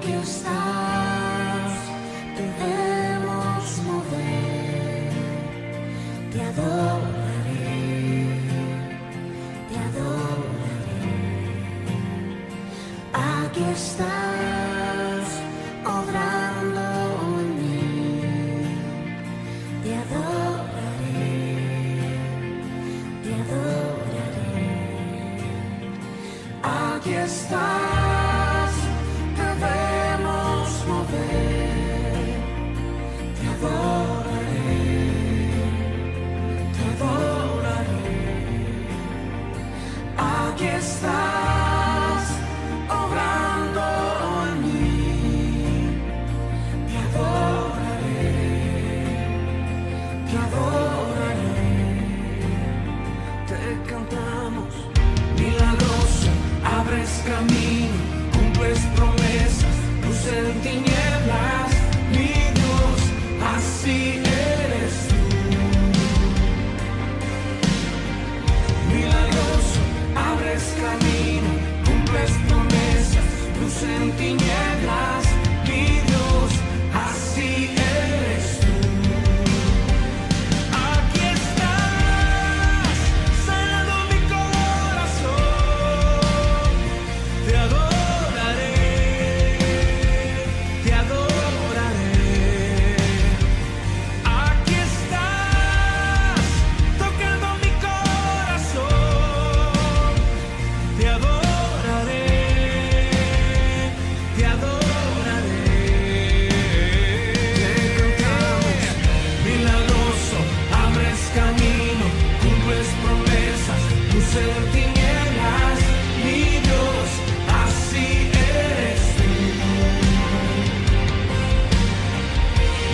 Aquí estás, debemos mover, te adoraré, te adoraré. Aquí estás, obrando en mí, te adoraré, te adoraré. Aquí estás, debemos mover, te adoraré, te adoraré. Aquí estás, obrando en mí, te adoraré, te adoraré. Te cantamos, milagroso, abres camino, cumples promesas, luz en tinieblas, mi Dios, así eres tú. Milagroso, abres camino, cumples promesas, luz en tinieblas, mi Dios, así eres tú. Aquí estás, sanando mi corazón, te adoraré, te adoraré. Aquí estás, tocando mi corazón, te adoraré, te adoraré. Te cantamos, milagroso, abres camino, cumples promesas, luz en tinieblas, mi Dios, así eres tú.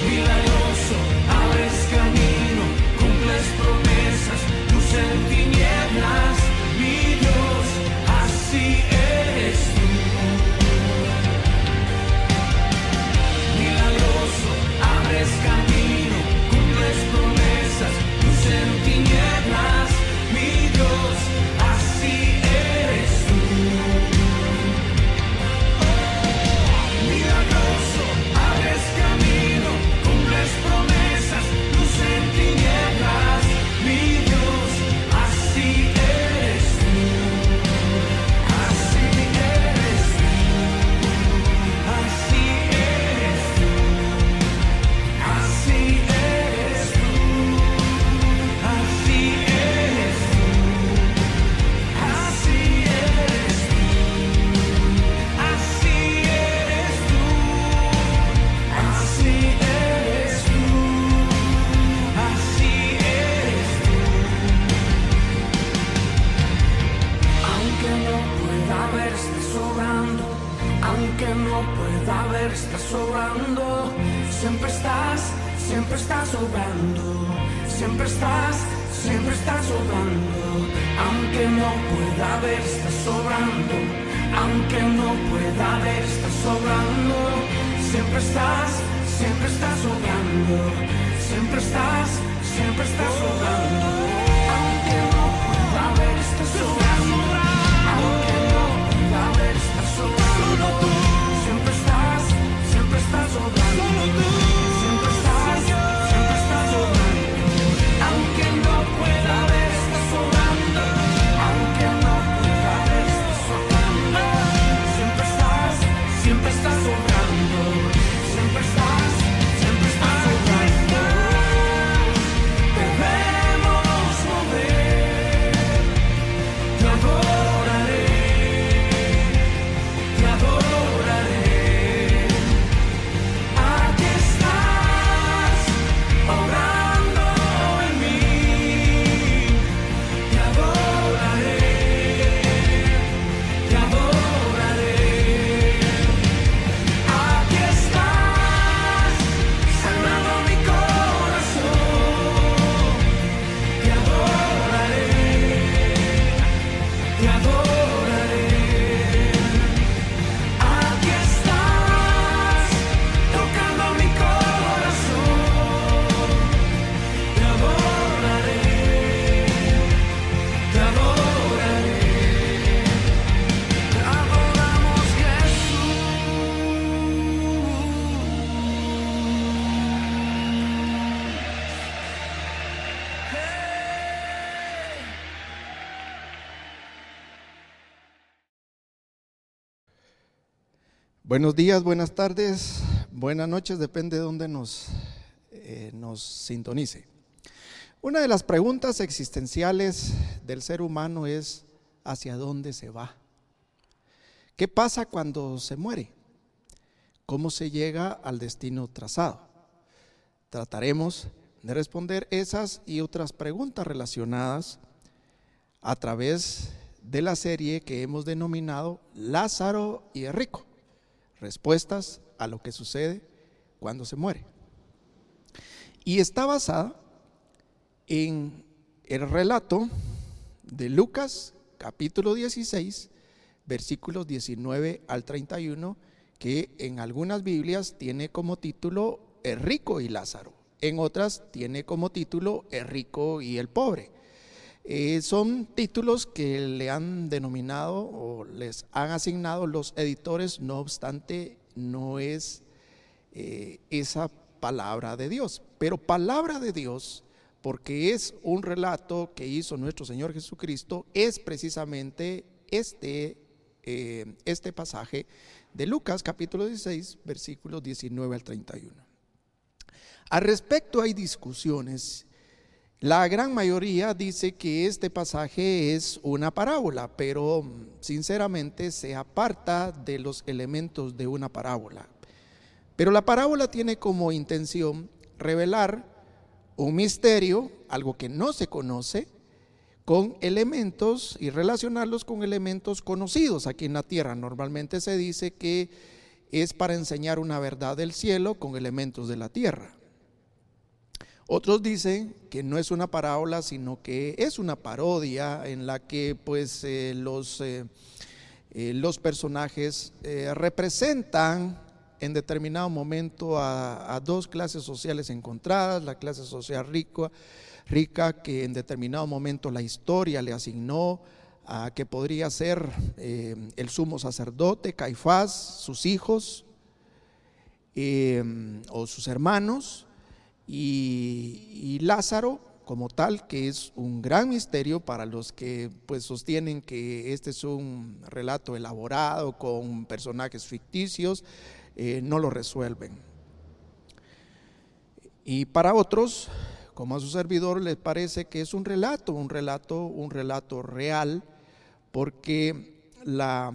Milagroso, abres camino, cumples promesas, luz en tinieblas, mi Dios, así eres tú. Milagroso, abres camino, cumples promesas, luz en tinieblas, mi Dios, así eres tú. Milagroso, abres camino, cumples promesas, luz en tinieblas, mi Dios, así eres tú. Así eres tú. Así eres tú. Así eres tú. Así eres tú. Así eres tú. Así eres tú. Así eres tú. Así eres tú. Aunque no pueda ver, está sobrando. Aunque no pueda ver, está sobrando. Siempre estás sobrando. Siempre estás sobrando. Aunque no pueda ver, está sobrando. Aunque no pueda ver, está sobrando. Siempre estás sobrando. Siempre estás sobrando. Aunque no pueda ver, está sobrando. Aunque no pueda ver, está sobrando. Siempre estás sobrando. Siempre estás sobrando. Aunque no pueda ver, está sobrando. Aunque no pueda ver, está sobrando. Siempre estás sobrando. Siempre estás sobrando. Debemos Buenos días, buenas tardes, buenas noches, depende de dónde nos sintonice. Una de las preguntas existenciales del ser humano es: ¿hacia dónde se va? ¿Qué pasa cuando se muere? ¿Cómo se llega al destino trazado? Trataremos de responder esas y otras preguntas relacionadas a través de la serie que hemos denominado Lázaro y el rico. Respuestas a lo que sucede cuando se muere. Y está basada en el relato de Lucas capítulo 16, versículos 19 al 31, que en algunas Biblias tiene como título El rico y Lázaro, en otras tiene como título El rico y el pobre. Son títulos que le han denominado o les han asignado los editores, no obstante no es esa palabra de Dios, pero palabra de Dios, porque es un relato que hizo nuestro Señor Jesucristo, es precisamente este pasaje de Lucas capítulo 16, versículos 19 al 31. Al respecto hay discusiones. La gran mayoría dice que este pasaje es una parábola, pero sinceramente se aparta de los elementos de una parábola. Pero la parábola tiene como intención revelar un misterio, algo que no se conoce, con elementos y relacionarlos con elementos conocidos aquí en la tierra. Normalmente se dice que es para enseñar una verdad del cielo con elementos de la tierra. Otros dicen que no es una parábola, sino que es una parodia en la que pues los personajes representan en determinado momento a dos clases sociales encontradas: la clase social rica que en determinado momento la historia le asignó a que podría ser el sumo sacerdote Caifás, sus hijos o sus hermanos, y Lázaro como tal, que es un gran misterio para los que pues sostienen que este es un relato elaborado con personajes ficticios. No lo resuelven. Y para otros, como a su servidor, les parece que es un relato real, porque la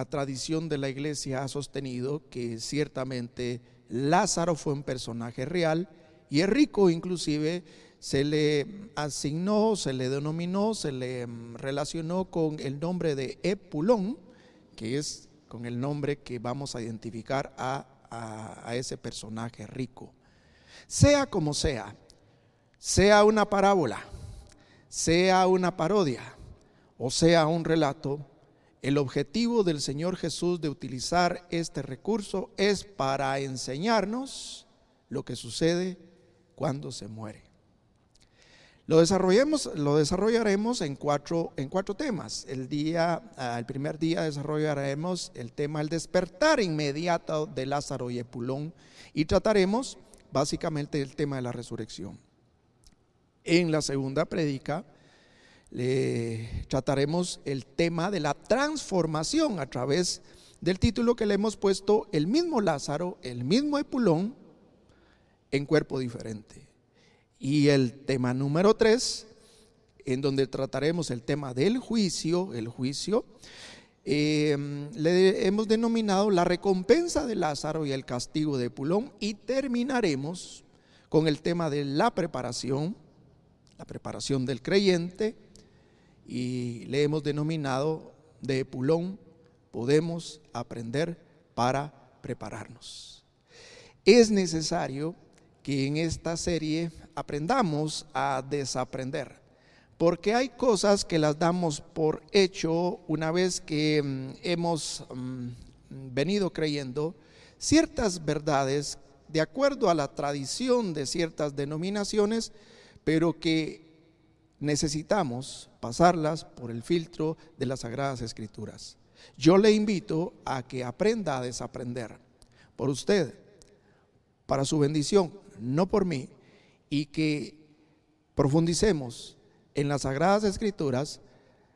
tradición de la iglesia ha sostenido que ciertamente Lázaro fue un personaje real, y el rico inclusive se le asignó, se le denominó, se le relacionó con el nombre de Epulón, que es con el nombre que vamos a identificar a ese personaje rico. Sea como sea una parábola, sea una parodia o sea un relato, el objetivo del Señor Jesús de utilizar este recurso es para enseñarnos lo que sucede cuando se muere. Lo desarrollaremos en cuatro temas. El primer día desarrollaremos el tema el despertar inmediato de Lázaro y Epulón, y trataremos básicamente el tema de la resurrección. En la segunda prédica trataremos el tema de la transformación a través del título que le hemos puesto: el mismo Lázaro, el mismo Epulón en cuerpo diferente. Y el tema número 3, en donde trataremos el tema del juicio, le hemos denominado la recompensa de Lázaro y el castigo de Epulón, y terminaremos con el tema de la preparación del creyente, y le hemos denominado: de Epulón podemos aprender para prepararnos. Es necesario que en esta serie aprendamos a desaprender, porque hay cosas que las damos por hecho una vez que hemos venido creyendo ciertas verdades de acuerdo a la tradición de ciertas denominaciones, pero que necesitamos pasarlas por el filtro de las Sagradas Escrituras. Yo le invito a que aprenda a desaprender por usted, para su bendición, no por mí, y que profundicemos en las Sagradas Escrituras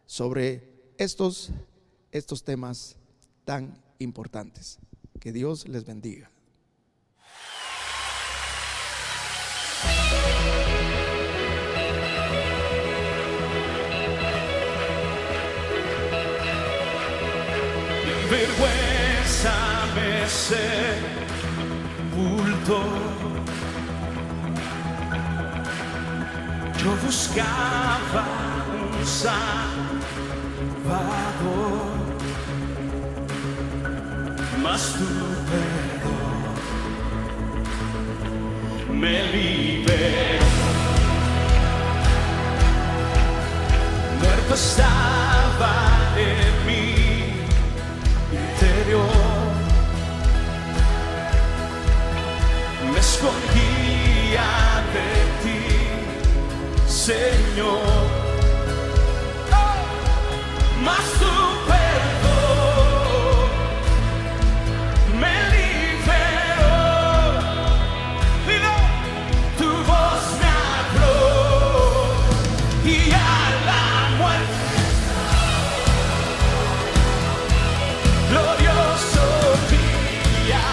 sobre estos temas tan importantes. Que Dios les bendiga. Vergüenza me sepultó. Yo buscaba un Salvador, mas tu perdón me liberó. Muerto estaba en mi interior, me escondía de ti, Señor. Oh, mas tu perdón me liberó. Tu voz me habló y a la muerte glorioso día,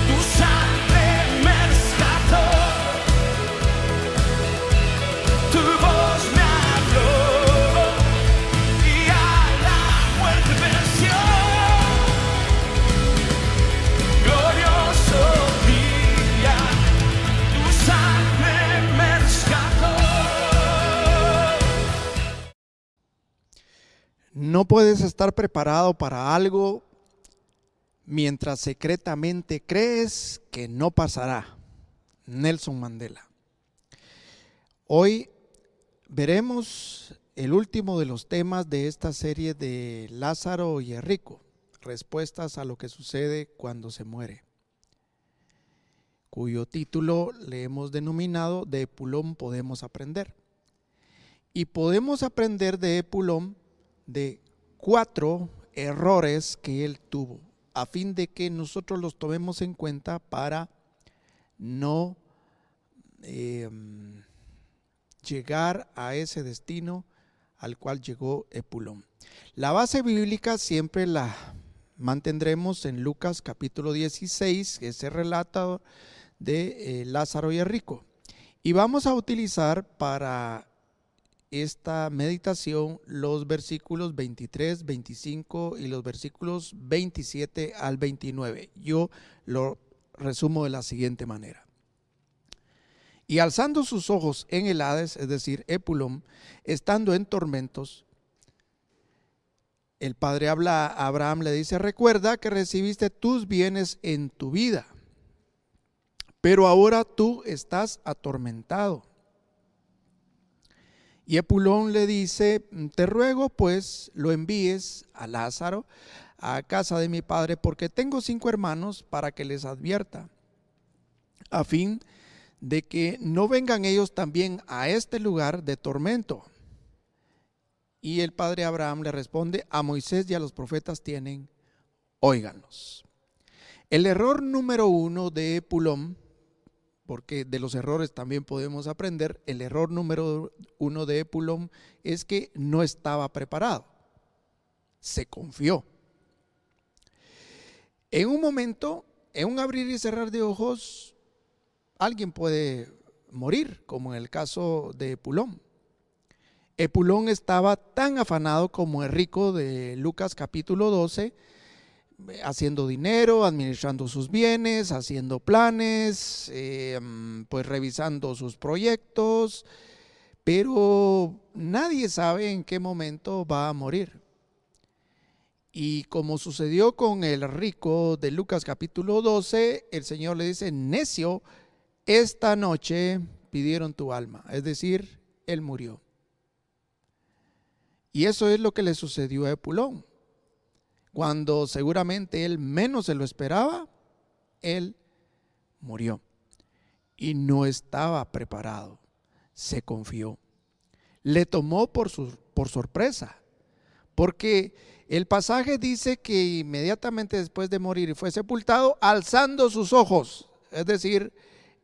tu sangre me rescató, tu voz me habló y a la muerte venció. Glorioso día, tu sangre me rescató. No puedes estar preparado para algo mientras secretamente crees que no pasará. Nelson Mandela. Hoy veremos el último de los temas de esta serie de Lázaro y el rico, respuestas a lo que sucede cuando se muere, cuyo título le hemos denominado De Epulón podemos aprender. Y podemos aprender de Epulón de 4 errores que él tuvo, a fin de que nosotros los tomemos en cuenta para no llegar a ese destino al cual llegó Epulón. La base bíblica siempre la mantendremos en Lucas capítulo 16, ese relato de Lázaro y el rico. Y vamos a utilizar para esta meditación los versículos 23, 25 y los versículos 27 al 29. Yo lo resumo de la siguiente manera. Y alzando sus ojos en el Hades, es decir, Epulón, estando en tormentos, el padre Abraham le dice: recuerda que recibiste tus bienes en tu vida, pero ahora tú estás atormentado. Y Epulón le dice: te ruego pues lo envíes a Lázaro a casa de mi padre, porque tengo 5 hermanos, para que les advierta, a fin de que no vengan ellos también a este lugar de tormento. Y el padre Abraham le responde: a Moisés y a los profetas tienen, óiganlos. El error número 1 de Epulón, porque de los errores también podemos aprender, el error número 1 de Epulón es que no estaba preparado, se confió. En un momento, en un abrir y cerrar de ojos, alguien puede morir, como en el caso de Epulón. Epulón estaba tan afanado como el rico de Lucas capítulo 12, haciendo dinero, administrando sus bienes, haciendo planes, pues revisando sus proyectos, pero nadie sabe en qué momento va a morir. Y como sucedió con el rico de Lucas capítulo 12, el Señor le dice: necio, esta noche pidieron tu alma, es decir, él murió. Y eso es lo que le sucedió a Epulón. Cuando seguramente él menos se lo esperaba, él murió. Y no estaba preparado, se confió. Le tomó por sorpresa, porque el pasaje dice que inmediatamente después de morir fue sepultado alzando sus ojos, es decir,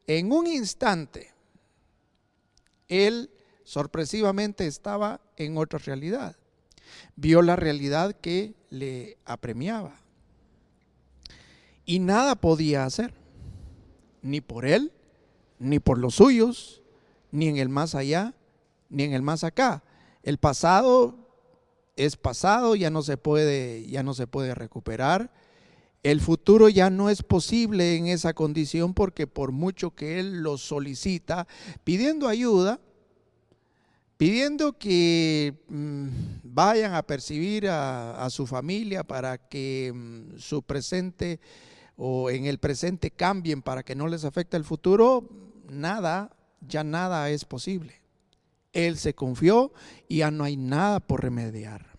en un instante, él sorpresivamente estaba en otra realidad. Vio la realidad que le apremiaba. y nada podía hacer, ni por él, ni por los suyos, ni en el más allá, ni en el más acá. El pasado es pasado, ya no se puede recuperar. El futuro ya no es posible en esa condición, porque por mucho que él lo solicita, pidiendo ayuda, pidiendo que vayan a percibir a su familia para que su presente o en el presente cambien para que no les afecte el futuro, ya nada es posible. Él se confió y ya no hay nada por remediar.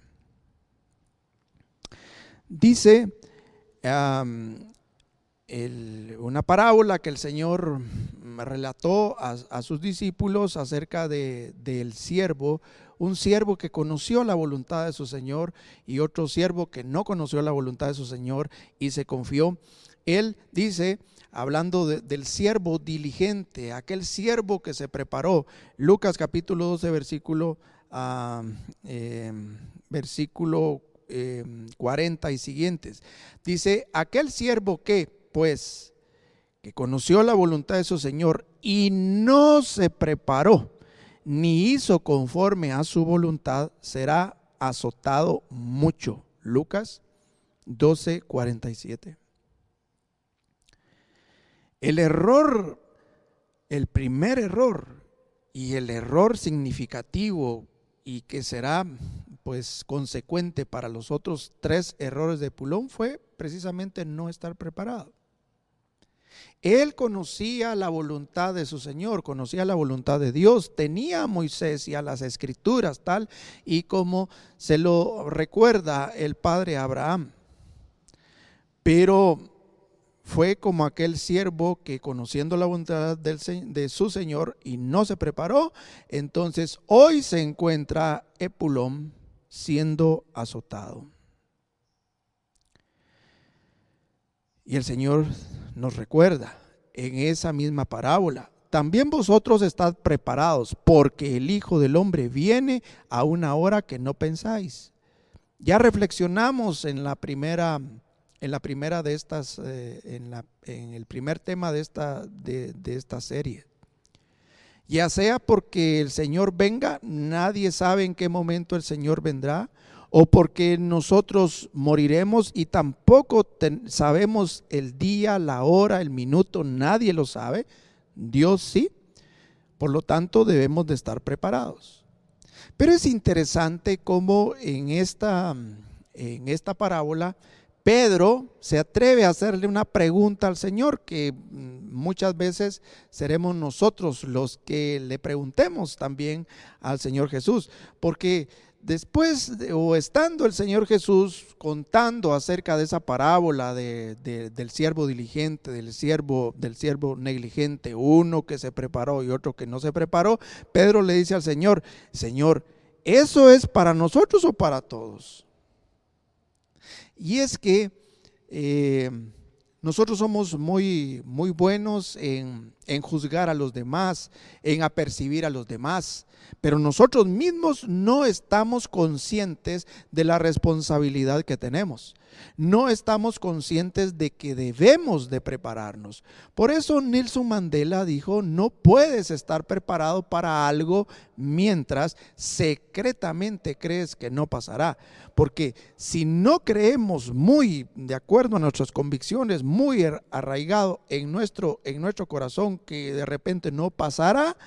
Dice una parábola que el Señor relató a sus discípulos acerca del siervo, un siervo que conoció la voluntad de su Señor y otro siervo que no conoció la voluntad de su Señor y se confió. Él dice, hablando del siervo diligente, aquel siervo que se preparó, Lucas capítulo 12, versículo 40 y siguientes, dice, aquel siervo que conoció la voluntad de su Señor y no se preparó, ni hizo conforme a su voluntad, será azotado mucho. Lucas 12, 47. El error, el primer error y el error significativo y que será consecuente para los otros 3 errores de Epulón fue precisamente no estar preparado. Él conocía la voluntad de su Señor, conocía la voluntad de Dios, tenía a Moisés y a las escrituras, tal y como se lo recuerda el padre Abraham. Pero fue como aquel siervo que, conociendo la voluntad de su Señor y no se preparó, entonces hoy se encuentra Epulón siendo azotado. Y el Señor nos recuerda en esa misma parábola: también vosotros estad preparados, porque el Hijo del Hombre viene a una hora que no pensáis. Ya reflexionamos en la primera de estas, en el primer tema de esta serie. Ya sea porque el Señor venga, nadie sabe en qué momento el Señor vendrá, o porque nosotros moriremos y tampoco sabemos el día, la hora, el minuto, nadie lo sabe. Dios sí. Por lo tanto, debemos de estar preparados. Pero es interesante cómo en esta parábola Pedro se atreve a hacerle una pregunta al Señor, que muchas veces seremos nosotros los que le preguntemos también al Señor Jesús, porque después o estando el Señor Jesús contando acerca de esa parábola del siervo diligente, del siervo negligente, uno que se preparó y otro que no se preparó, Pedro le dice al Señor: Señor, ¿eso es para nosotros o para todos? Y es que nosotros somos muy buenos en juzgar a los demás, en apercibir a los demás, pero nosotros mismos no estamos conscientes de la responsabilidad que tenemos. No estamos conscientes de que debemos de prepararnos. Por eso Nelson Mandela dijo: no puedes estar preparado para algo mientras secretamente crees que no pasará. Porque si no creemos muy de acuerdo a nuestras convicciones, muy arraigado en nuestro corazón, que de repente no pasará,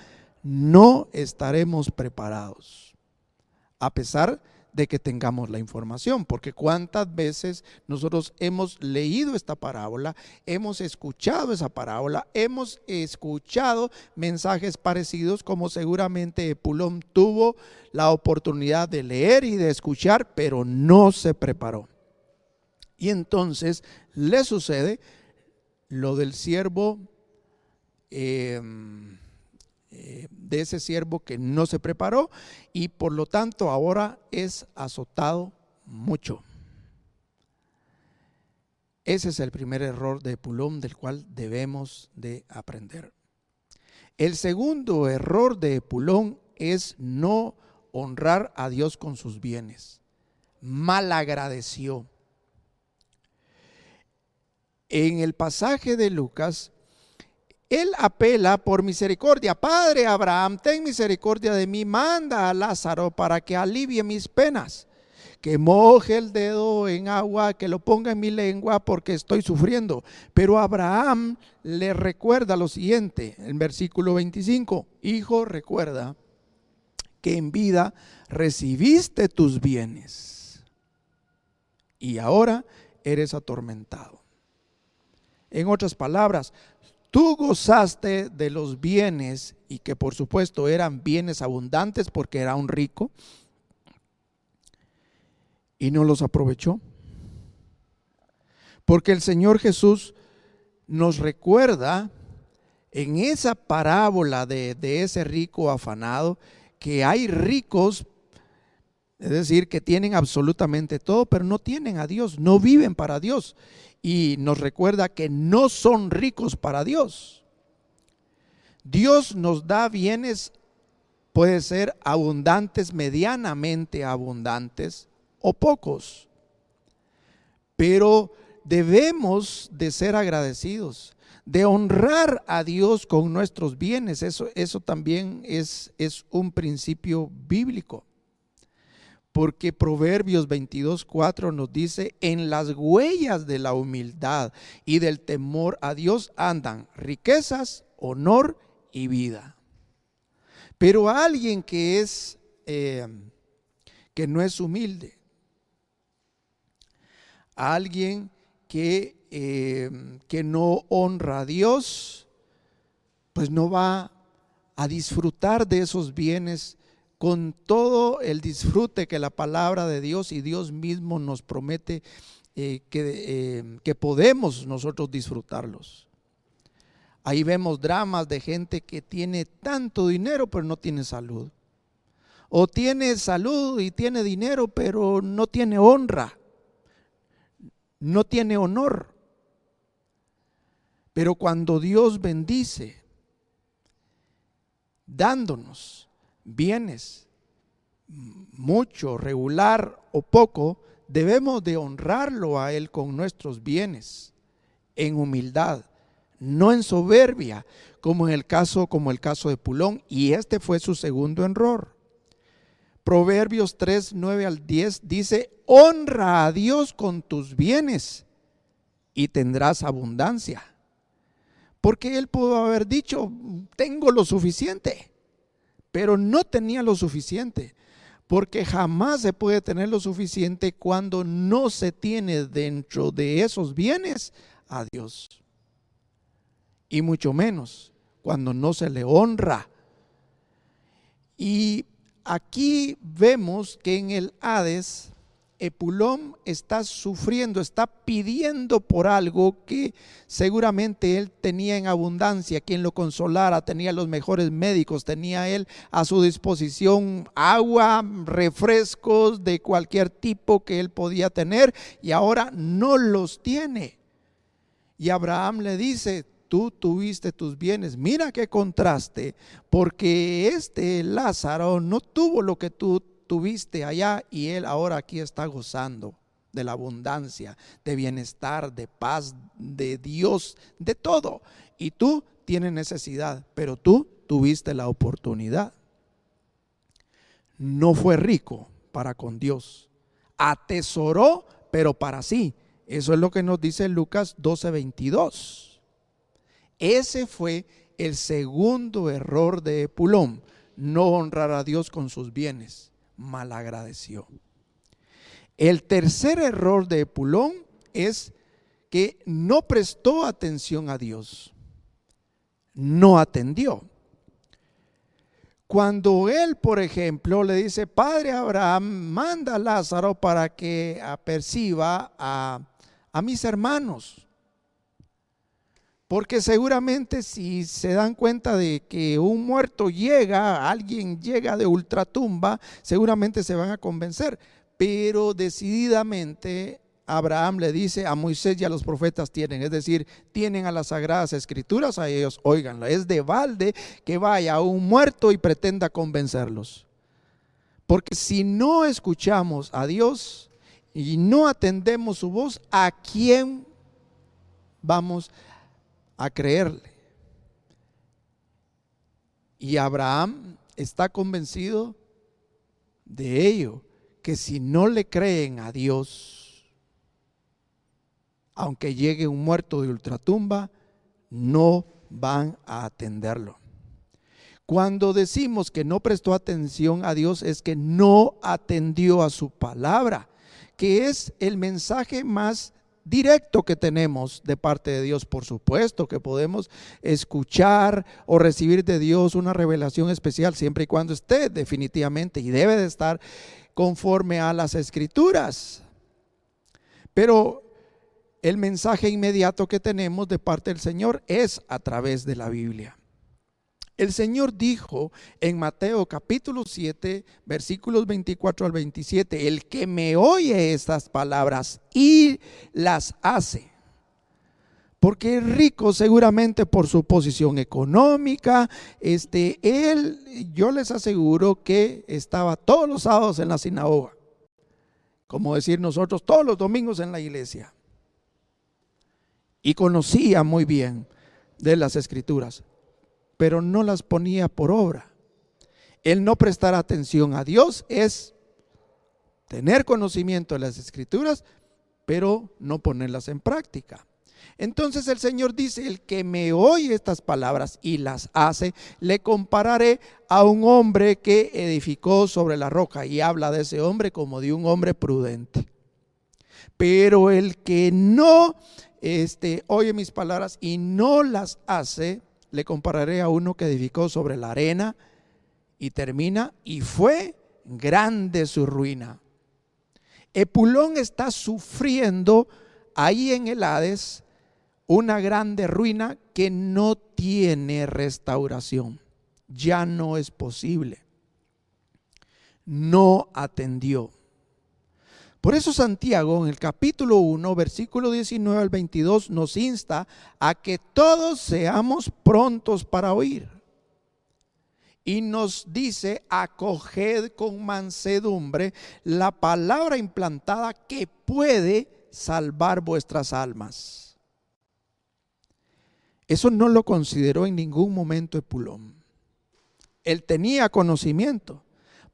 no estaremos preparados, a pesar de que tengamos la información. Porque cuántas veces nosotros hemos leído esta parábola, hemos escuchado esa parábola, hemos escuchado mensajes parecidos, como seguramente Epulón tuvo la oportunidad de leer y de escuchar, pero no se preparó. Y entonces le sucede lo del siervo, de ese siervo que no se preparó, y por lo tanto ahora es azotado mucho. Ese es el primer error de Epulón, del cual debemos de aprender. El segundo error de Epulón es no honrar a Dios con sus bienes. Malagradeció. en el pasaje de Lucas, él apela por misericordia. Padre Abraham, ten misericordia de mí, manda a Lázaro para que alivie mis penas, que moje el dedo en agua, que lo ponga en mi lengua porque estoy sufriendo. Pero Abraham le recuerda lo siguiente, en versículo 25, hijo, recuerda que en vida recibiste tus bienes y ahora eres atormentado. En otras palabras, tú gozaste de los bienes, y que por supuesto eran bienes abundantes porque era un rico, y no los aprovechó. Porque el Señor Jesús nos recuerda en esa parábola de ese rico afanado, que hay ricos, es decir, que tienen absolutamente todo, pero no tienen a Dios, no viven para Dios. Y nos recuerda que no son ricos para Dios. Dios nos da bienes, puede ser abundantes, medianamente abundantes o pocos, pero debemos de ser agradecidos, de honrar a Dios con nuestros bienes. Eso también es un principio bíblico. Porque Proverbios 22:4 nos dice: en las huellas de la humildad y del temor a Dios andan riquezas, honor y vida. Pero a alguien que no es humilde, a alguien que no honra a Dios, pues no va a disfrutar de esos bienes con todo el disfrute que la palabra de Dios y Dios mismo nos promete que podemos nosotros disfrutarlos. Ahí vemos dramas de gente que tiene tanto dinero pero no tiene salud, o tiene salud y tiene dinero pero no tiene honra, no tiene honor. Pero cuando Dios bendice dándonos bienes, mucho, regular o poco, debemos de honrarlo a Él con nuestros bienes, en humildad, no en soberbia, como el caso de Pulón, y este fue su segundo error. Proverbios 3:9-10 dice: honra a Dios con tus bienes y tendrás abundancia. Porque él pudo haber dicho: tengo lo suficiente, pero no tenía lo suficiente, porque jamás se puede tener lo suficiente cuando no se tiene dentro de esos bienes a Dios, y mucho menos cuando no se le honra. Y aquí vemos que en el Hades, Epulón está sufriendo, está pidiendo por algo que seguramente él tenía en abundancia, quien lo consolara, tenía los mejores médicos, tenía él a su disposición agua, refrescos de cualquier tipo que él podía tener, y ahora no los tiene. Y Abraham le dice: tú tuviste tus bienes. Mira qué contraste, porque Lázaro no tuvo lo que tú tuviste allá, y él ahora aquí está gozando de la abundancia, de bienestar, de paz, de Dios, de todo. Y tú tienes necesidad, pero tú tuviste la oportunidad. No fue rico para con Dios, atesoró, pero para sí. Eso es lo que nos dice Lucas 12:22. Ese fue el segundo error de Epulón: no honrar a Dios con sus bienes. Malagradeció. El tercer error de Epulón es que no prestó atención a Dios, no atendió. Cuando él, por ejemplo, le dice: Padre Abraham, manda a Lázaro para que aperciba a mis hermanos, porque seguramente si se dan cuenta de que un muerto llega, alguien llega de ultratumba, seguramente se van a convencer. Pero decididamente Abraham le dice: a Moisés y a los profetas tienen, es decir, tienen a las sagradas escrituras, a ellos óiganla. Es de balde que vaya a un muerto y pretenda convencerlos, porque si no escuchamos a Dios y no atendemos su voz, ¿a quién vamos a creerle. Y Abraham está convencido de ello, que si no le creen a Dios, aunque llegue un muerto de ultratumba, no van a atenderlo. Cuando decimos que no prestó atención a Dios, es que no atendió a su palabra, que es el mensaje más directo que tenemos de parte de Dios. Por supuesto que podemos escuchar o recibir de Dios una revelación especial, siempre y cuando esté definitivamente, y debe de estar conforme a las Escrituras. Pero el mensaje inmediato que tenemos de parte del Señor es a través de la Biblia. El Señor dijo en Mateo capítulo 7, versículos 24 al 27, el que me oye estas palabras y las hace. Porque es rico seguramente por su posición económica. Yo les aseguro que estaba todos los sábados en la sinagoga. Como decir nosotros, todos los domingos en la iglesia. Y conocía muy bien de las Escrituras, pero no las ponía por obra. El no prestar atención a Dios es tener conocimiento de las Escrituras, pero no ponerlas en práctica. Entonces el Señor dice, el que me oye estas palabras y las hace, le compararé a un hombre que edificó sobre la roca, y habla de ese hombre como de un hombre prudente. Pero el que no oye mis palabras y no las hace, le compararé a uno que edificó sobre la arena, y termina, y fue grande su ruina. Epulón está sufriendo ahí en el Hades una grande ruina que no tiene restauración. Ya no es posible. No atendió. Por eso Santiago en el capítulo 1, versículo 19 al 22 nos insta a que todos seamos prontos para oír. Y nos dice, acoged con mansedumbre la palabra implantada que puede salvar vuestras almas. Eso no lo consideró en ningún momento Epulón. Él tenía conocimiento.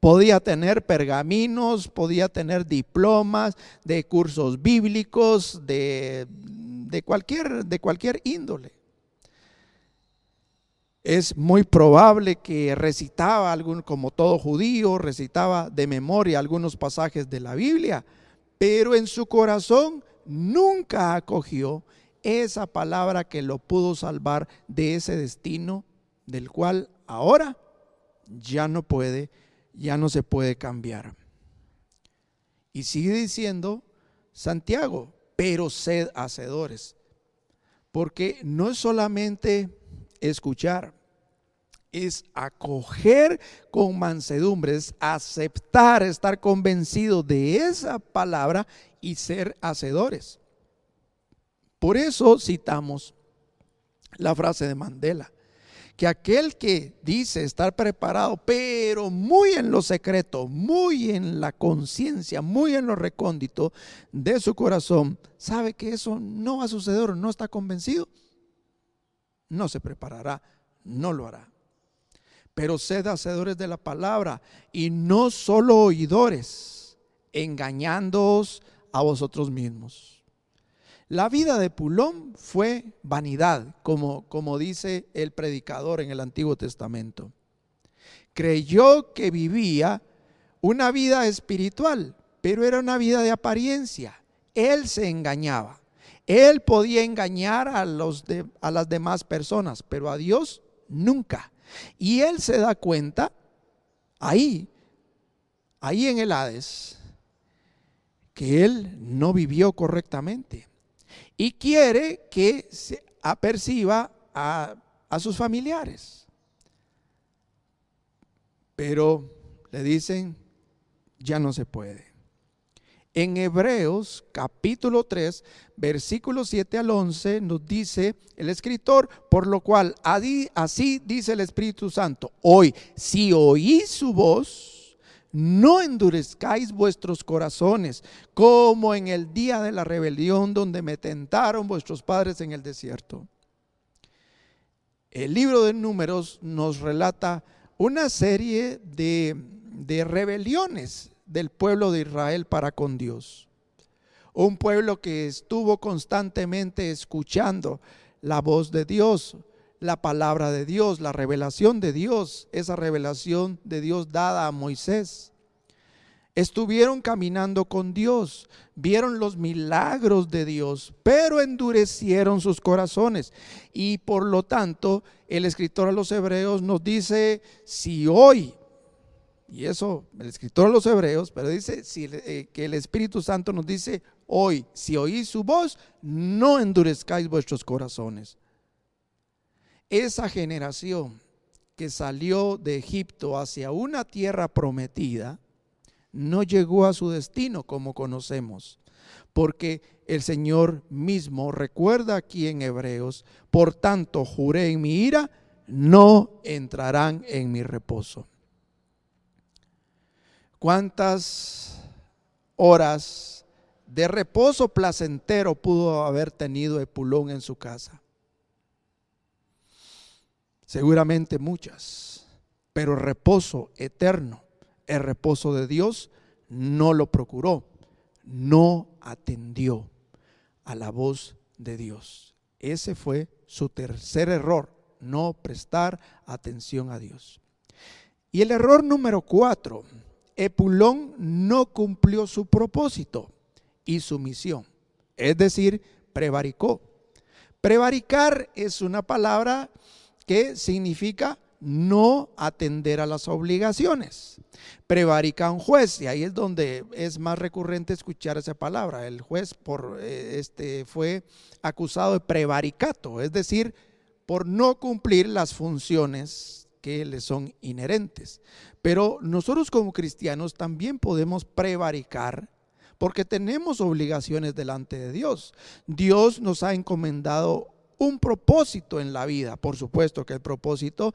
Podía tener pergaminos, podía tener diplomas de cursos bíblicos, de cualquier índole. Es muy probable que recitaba, como todo judío, recitaba de memoria algunos pasajes de la Biblia, pero en su corazón nunca acogió esa palabra que lo pudo salvar de ese destino del cual ahora ya no se puede cambiar. Y sigue diciendo Santiago, pero sed hacedores, porque no es solamente escuchar, es acoger con mansedumbre, es aceptar, estar convencido de esa palabra y ser hacedores. Por eso citamos la frase de Mandela, que aquel que dice estar preparado, pero muy en lo secreto, muy en la conciencia, muy en lo recóndito de su corazón, sabe que eso no va a suceder o no está convencido, no se preparará, no lo hará. Pero sed hacedores de la palabra y no solo oidores, engañándoos a vosotros mismos. La vida de Epulón fue vanidad, como dice el predicador en el Antiguo Testamento. Creyó que vivía una vida espiritual, pero era una vida de apariencia. Él se engañaba. Él podía engañar a las demás personas, pero a Dios nunca. Y él se da cuenta ahí en el Hades que él no vivió correctamente. Y quiere que se aperciba a sus familiares. Pero le dicen, ya no se puede. En Hebreos capítulo 3, versículos 7 al 11 nos dice el escritor, por lo cual así dice el Espíritu Santo, hoy si oís su voz, no endurezcáis vuestros corazones, como en el día de la rebelión donde me tentaron vuestros padres en el desierto. El libro de Números nos relata una serie de rebeliones del pueblo de Israel para con Dios. Un pueblo que estuvo constantemente escuchando la voz de Dios, la palabra de Dios, la revelación de Dios, esa revelación de Dios dada a Moisés. Estuvieron caminando con Dios, vieron los milagros de Dios, pero endurecieron sus corazones. Y por lo tanto, el escritor a los Hebreos nos dice, si hoy, y eso el escritor a los Hebreos, pero dice que el Espíritu Santo nos dice hoy, si oís su voz, no endurezcáis vuestros corazones. Esa generación que salió de Egipto hacia una tierra prometida, no llegó a su destino como conocemos, porque el Señor mismo recuerda aquí en Hebreos, por tanto juré en mi ira, no entrarán en mi reposo. ¿Cuántas horas de reposo placentero pudo haber tenido Epulón en su casa? Seguramente muchas, pero reposo eterno, el reposo de Dios, no lo procuró, no atendió a la voz de Dios. Ese fue su tercer error, no prestar atención a Dios. Y el error número 4, Epulón no cumplió su propósito y su misión, es decir, prevaricó. Prevaricar es una palabra que significa no atender a las obligaciones. Prevarica un juez, y ahí es donde es más recurrente escuchar esa palabra. El juez fue acusado de prevaricato, es decir, por no cumplir las funciones que le son inherentes. Pero nosotros como cristianos también podemos prevaricar porque tenemos obligaciones delante de Dios. Dios nos ha encomendado un propósito en la vida. Por supuesto que el propósito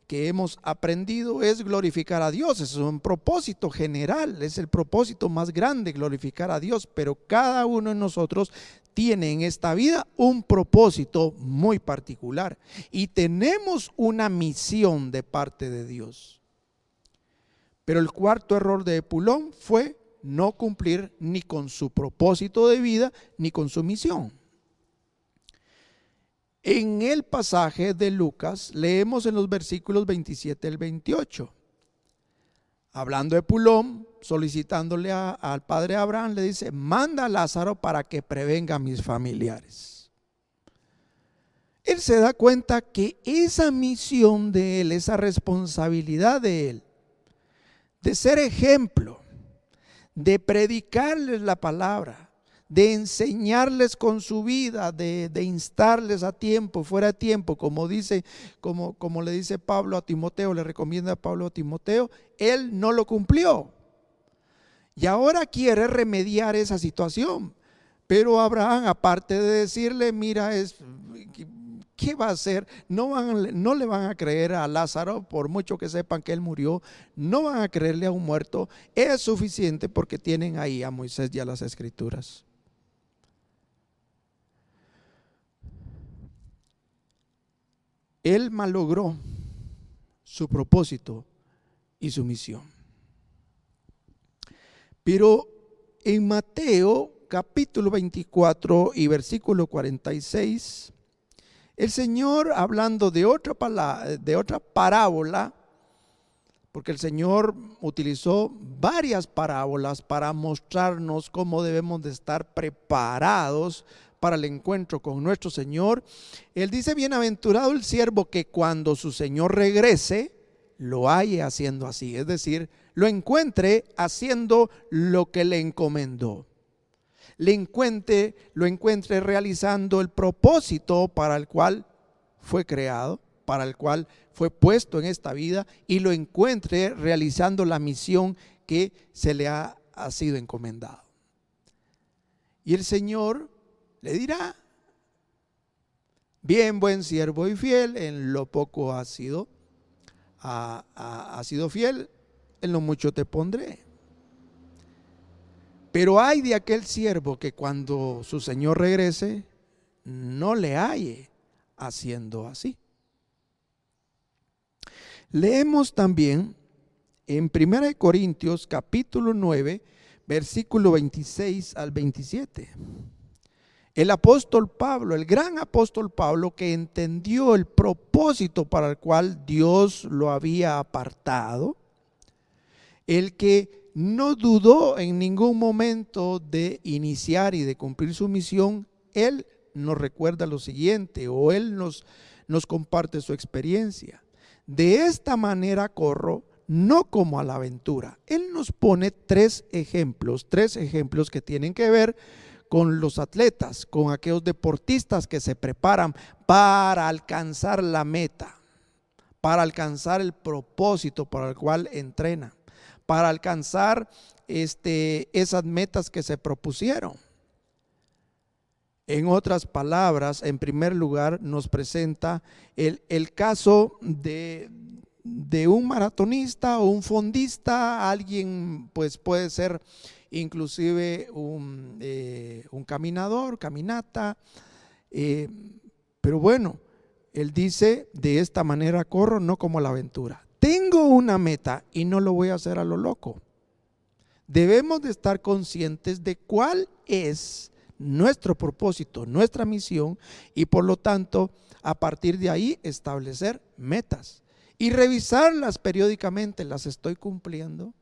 que hemos aprendido es glorificar a Dios. Es un propósito general, es el propósito más grande, glorificar a Dios. Pero cada uno de nosotros tiene en esta vida un propósito muy particular y tenemos una misión de parte de Dios. Pero el cuarto error de Epulón fue no cumplir ni con su propósito de vida ni con su misión. En el pasaje de Lucas leemos en los versículos 27 al 28, hablando de Epulón, solicitándole al padre Abraham, le dice: manda a Lázaro para que prevenga a mis familiares. Él se da cuenta que esa misión de él, esa responsabilidad de él, de ser ejemplo, de predicarles la palabra, de enseñarles con su vida, de instarles a tiempo, fuera de tiempo, como le dice Pablo a Timoteo, le recomienda a Pablo a Timoteo, él no lo cumplió. Y ahora quiere remediar esa situación. Pero Abraham, aparte de decirle, mira, ¿qué va a hacer? No le van a creer a Lázaro, por mucho que sepan que él murió, no van a creerle a un muerto. Es suficiente porque tienen ahí a Moisés y a las Escrituras. Él malogró su propósito y su misión. Pero en Mateo capítulo 24 y versículo 46, el Señor, hablando de otra parábola, porque el Señor utilizó varias parábolas para mostrarnos cómo debemos de estar preparados para el encuentro con nuestro Señor. Él dice: bienaventurado el siervo que cuando su Señor regrese lo halle haciendo así, es decir, lo encuentre haciendo lo que le encomendó, lo encuentre realizando el propósito para el cual fue creado, para el cual fue puesto en esta vida, y lo encuentre realizando la misión que se le ha sido encomendado. Y el Señor le dirá: bien, buen siervo y fiel, en lo poco has sido fiel, en lo mucho te pondré. Pero hay de aquel siervo que cuando su señor regrese, no le halle haciendo así. Leemos también en 1 Corintios capítulo 9, versículo 26 al 27. El apóstol Pablo, el gran apóstol Pablo, que entendió el propósito para el cual Dios lo había apartado, el que no dudó en ningún momento de iniciar y de cumplir su misión, él nos recuerda lo siguiente, o él nos comparte su experiencia. De esta manera corro, no como a la aventura. Él nos pone tres ejemplos que tienen que ver con los atletas, con aquellos deportistas que se preparan para alcanzar la meta, para alcanzar el propósito para el cual entrenan, para alcanzar esas metas que se propusieron. En otras palabras, en primer lugar, nos presenta el caso de un maratonista o un fondista, alguien pues puede ser inclusive un caminador, caminata, pero bueno, él dice, de esta manera corro, no como la aventura. Tengo una meta y no lo voy a hacer a lo loco. Debemos de estar conscientes de cuál es nuestro propósito, nuestra misión, y por lo tanto, a partir de ahí establecer metas y revisarlas periódicamente. ¿Las estoy cumpliendo?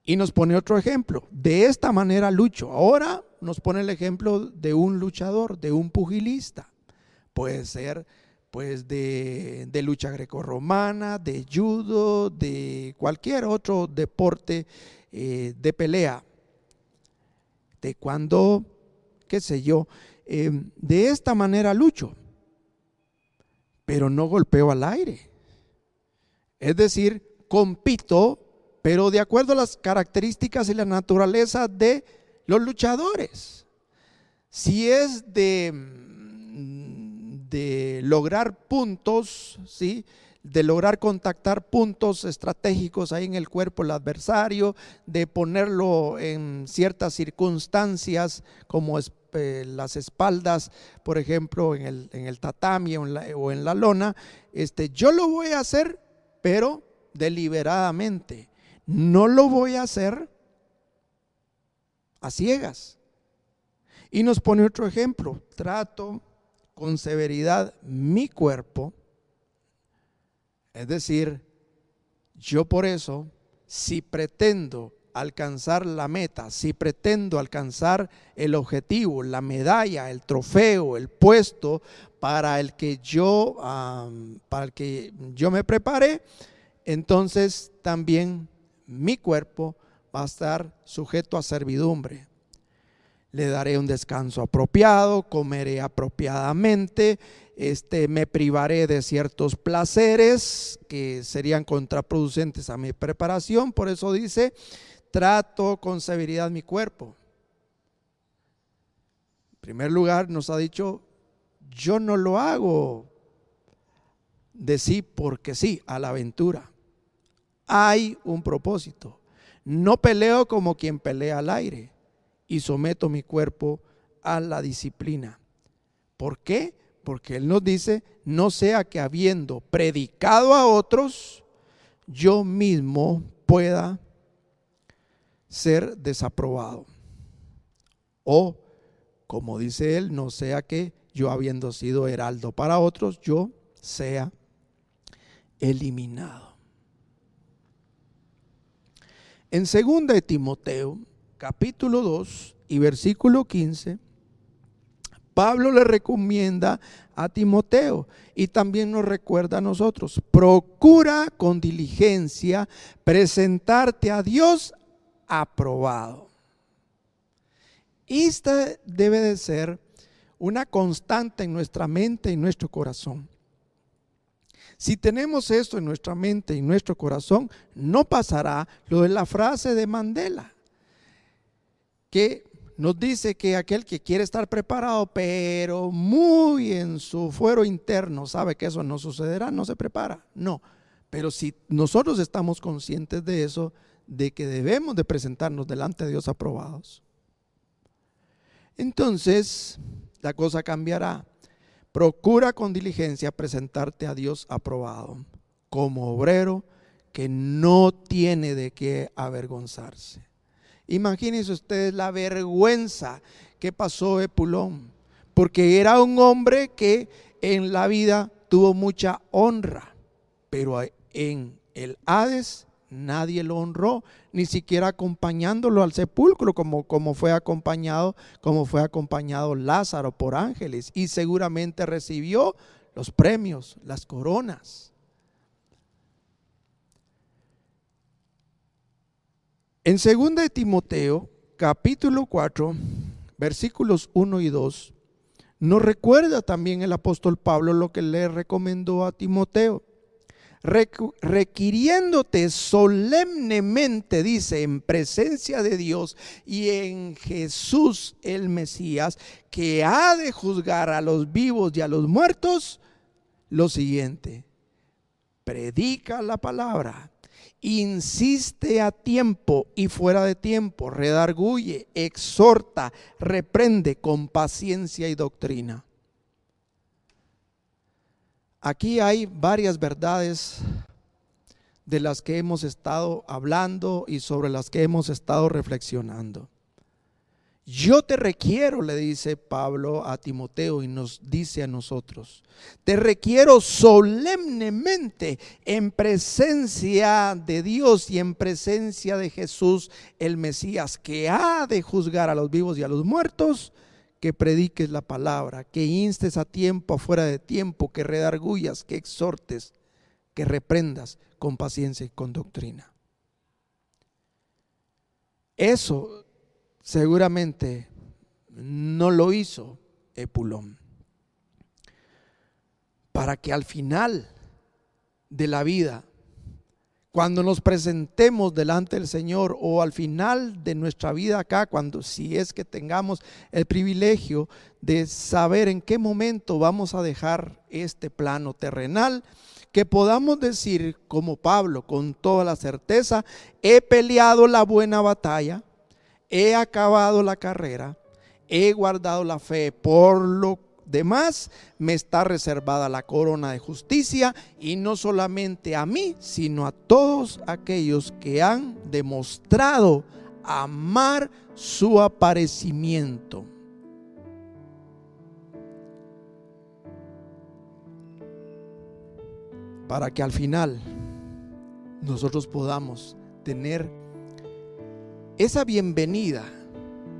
Y nos pone otro ejemplo. De esta manera lucho. Ahora nos pone el ejemplo de un luchador, de un pugilista. Puede ser pues de lucha grecorromana, de judo, de cualquier otro deporte de pelea. De cuando, qué sé yo, de esta manera lucho, pero no golpeo al aire. Es decir, compito, pero de acuerdo a las características y la naturaleza de los luchadores. Si es de lograr puntos, ¿sí?, de lograr contactar puntos estratégicos ahí en el cuerpo del adversario, de ponerlo en ciertas circunstancias como las espaldas, por ejemplo, en el tatami o en la lona, yo lo voy a hacer, pero deliberadamente. No lo voy a hacer a ciegas. Y nos pone otro ejemplo: trato con severidad mi cuerpo. Es decir, yo por eso, si pretendo alcanzar la meta, si pretendo alcanzar el objetivo, la medalla, el trofeo, el puesto para el que yo me preparé, entonces también mi cuerpo va a estar sujeto a servidumbre. Le daré un descanso apropiado, comeré apropiadamente, me privaré de ciertos placeres que serían contraproducentes a mi preparación. Por eso dice, trato con severidad mi cuerpo. En primer lugar nos ha dicho, yo no lo hago de sí porque sí, a la aventura. Hay un propósito. No peleo como quien pelea al aire y someto mi cuerpo a la disciplina. ¿Por qué? Porque Él nos dice, no sea que habiendo predicado a otros, yo mismo pueda ser desaprobado. O, como dice Él, no sea que yo habiendo sido heraldo para otros, yo sea eliminado. En 2 de Timoteo, capítulo 2 y versículo 15, Pablo le recomienda a Timoteo y también nos recuerda a nosotros: procura con diligencia presentarte a Dios aprobado. Esta debe de ser una constante en nuestra mente y en nuestro corazón. Si tenemos esto en nuestra mente y en nuestro corazón, no pasará lo de la frase de Mandela, que nos dice que aquel que quiere estar preparado, pero muy en su fuero interno, sabe que eso no sucederá, no se prepara. No, Pero si nosotros estamos conscientes de eso, de que debemos de presentarnos delante de Dios aprobados, entonces la cosa cambiará. Procura con diligencia presentarte a Dios aprobado, como obrero que no tiene de qué avergonzarse. Imagínense ustedes la vergüenza que pasó Epulón, porque era un hombre que en la vida tuvo mucha honra, pero en el Hades nadie lo honró, ni siquiera acompañándolo al sepulcro como fue acompañado Lázaro por ángeles, y seguramente recibió los premios, las coronas. En 2 de Timoteo, capítulo 4, versículos 1 y 2, nos recuerda también el apóstol Pablo lo que le recomendó a Timoteo. Requiriéndote solemnemente, dice, en presencia de Dios y en Jesús el Mesías, que ha de juzgar a los vivos y a los muertos, lo siguiente: predica la palabra, insiste a tiempo y fuera de tiempo, redarguye, exhorta, reprende con paciencia y doctrina. Aquí hay varias verdades de las que hemos estado hablando y sobre las que hemos estado reflexionando. Yo te requiero, le dice Pablo a Timoteo y nos dice a nosotros, te requiero solemnemente en presencia de Dios y en presencia de Jesús el Mesías, que ha de juzgar a los vivos y a los muertos, que prediques la palabra, que instes a tiempo, afuera de tiempo, que redarguyas, que exhortes, que reprendas con paciencia y con doctrina. Eso seguramente no lo hizo Epulón, para que al final de la vida, cuando nos presentemos delante del Señor, o al final de nuestra vida acá, si es que tengamos el privilegio de saber en qué momento vamos a dejar este plano terrenal, que podamos decir como Pablo con toda la certeza: he peleado la buena batalla, he acabado la carrera, he guardado la fe, por lo demás me está reservada la corona de justicia, y no solamente a mí, sino a todos aquellos que han demostrado amar su aparecimiento. Para que al final nosotros podamos tener esa bienvenida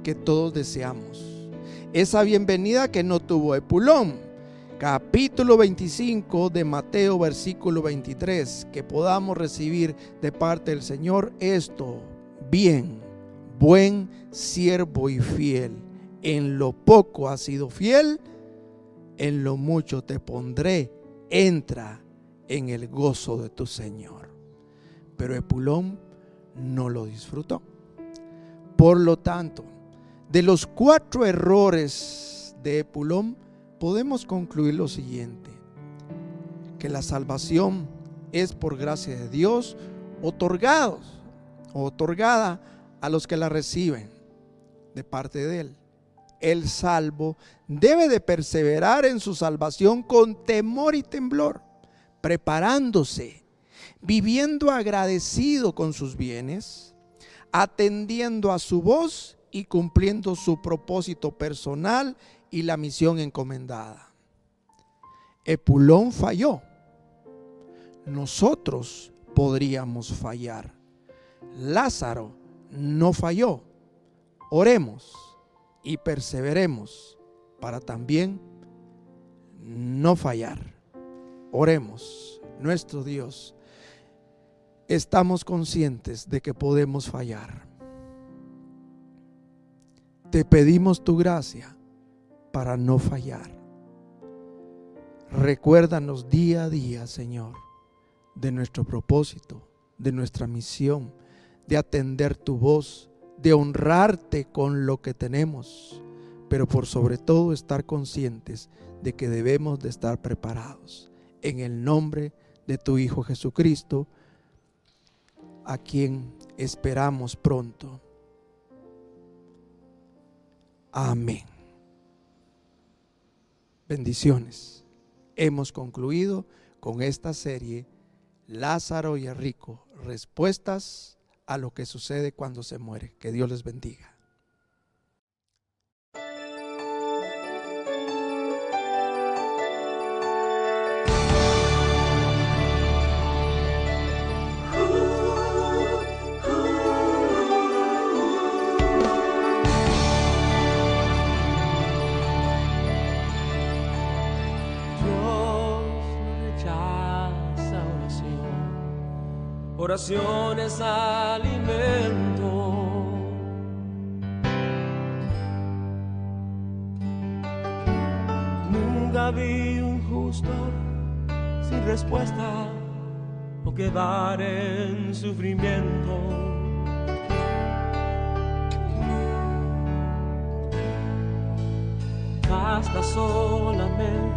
que todos deseamos. Esa bienvenida que no tuvo Epulón. Capítulo 25 de Mateo, versículo 23, que podamos recibir de parte del Señor esto: bien, buen siervo y fiel, en lo poco has sido fiel, en lo mucho te pondré, entra en el gozo de tu Señor. Pero Epulón no lo disfrutó. Por lo tanto, de los 4 errores de Epulón, podemos concluir lo siguiente: que la salvación es por gracia de Dios, otorgada a los que la reciben de parte de Él. El salvo debe de perseverar en su salvación con temor y temblor, preparándose, viviendo agradecido con sus bienes, atendiendo a su voz y cumpliendo su propósito personal y la misión encomendada. Epulón falló. Nosotros podríamos fallar. Lázaro no falló. Oremos y perseveremos para también no fallar. Oremos. Nuestro Dios, estamos conscientes de que podemos fallar. Te pedimos tu gracia para no fallar. Recuérdanos día a día, Señor, de nuestro propósito, de nuestra misión, de atender tu voz, de honrarte con lo que tenemos, pero por sobre todo estar conscientes de que debemos de estar preparados. En el nombre de tu Hijo Jesucristo, a quien esperamos pronto. Amén. Bendiciones. Hemos concluido con esta serie, Lázaro y el rico, respuestas a lo que sucede cuando se muere. Que Dios les bendiga. Oración es alimento. Nunca vi un justo sin respuesta o quedar en sufrimiento. Basta solamente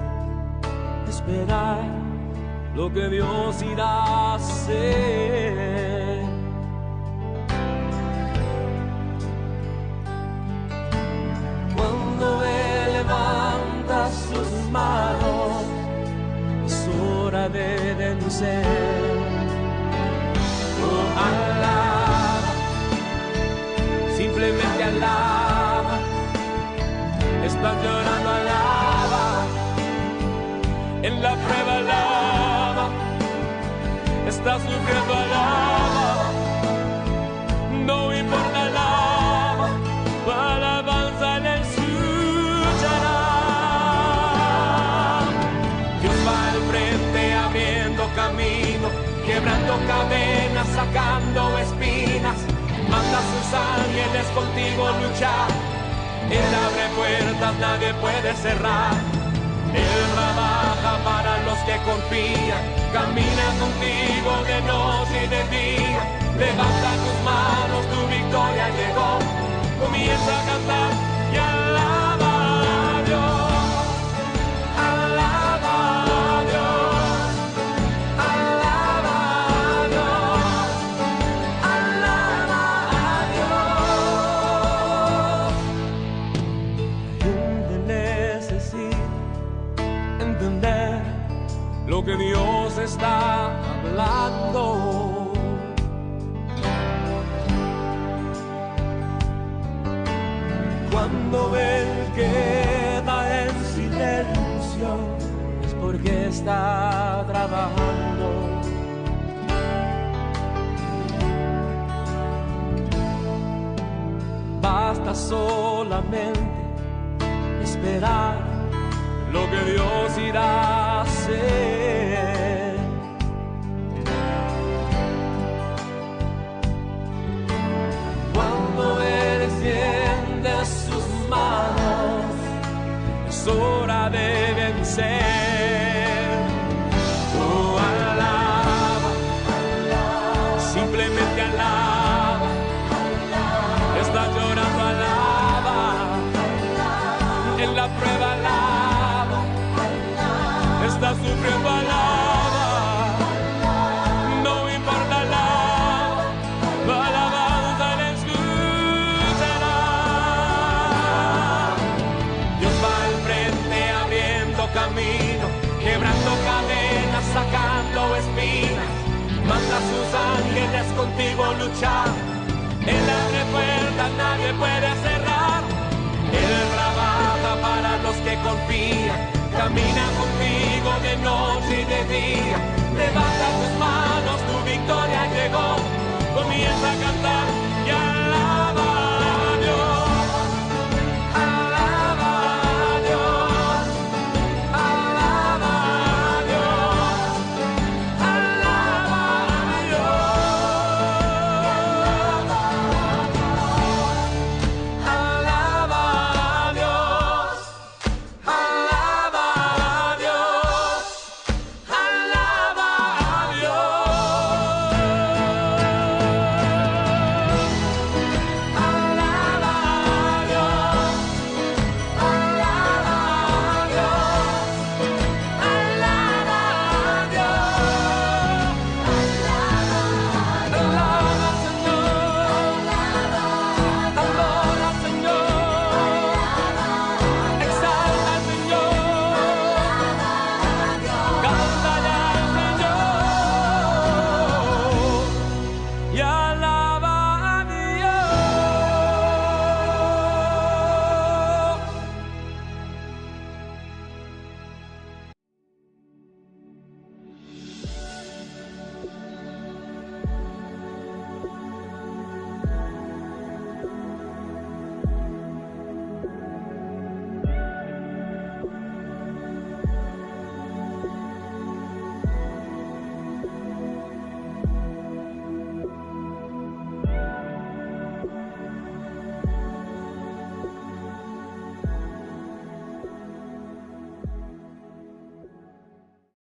esperar lo que Dios irá a hacer. Cuando Él levanta sus manos, es hora de vencer. Oh, alaba, simplemente alaba. Estás llorando, alaba. En la prueba, alaba. Estás sufriendo, alaba. No importa, alaba. Tu alabanza Él escuchará. Dios va al frente abriendo camino, quebrando cadenas, sacando espinas. Manda sus ángeles contigo a luchar. Él abre puertas, nadie puede cerrar. Él trabaja para los que confían, camina contigo de noche y de día. Levanta tus manos, tu victoria llegó. Comienza a cantar y alaba a Dios. Alaba a Dios. Alaba a Dios. Alaba a Dios. La gente necesita entender lo que Dios está hablando. Cuando Él queda en silencio, es porque está trabajando. Basta solamente esperar lo que Dios irá a hacer. Cuando Él extiende sus manos, es hora de vencer. Oh, alaba, simplemente alaba. Estás llorando, alaba. En la prueba, alaba. Estás sufriendo, alaba. No importa, alaba. Tu alabanza Él escuchará. Dios va al frente abriendo camino, quebrando cadenas, sacando espinas. Manda a sus ángeles contigo a luchar. Él abre puertas, nadie puede cerrar. Él trabaja para los que confían, camina contigo de noche y de día. Levanta tus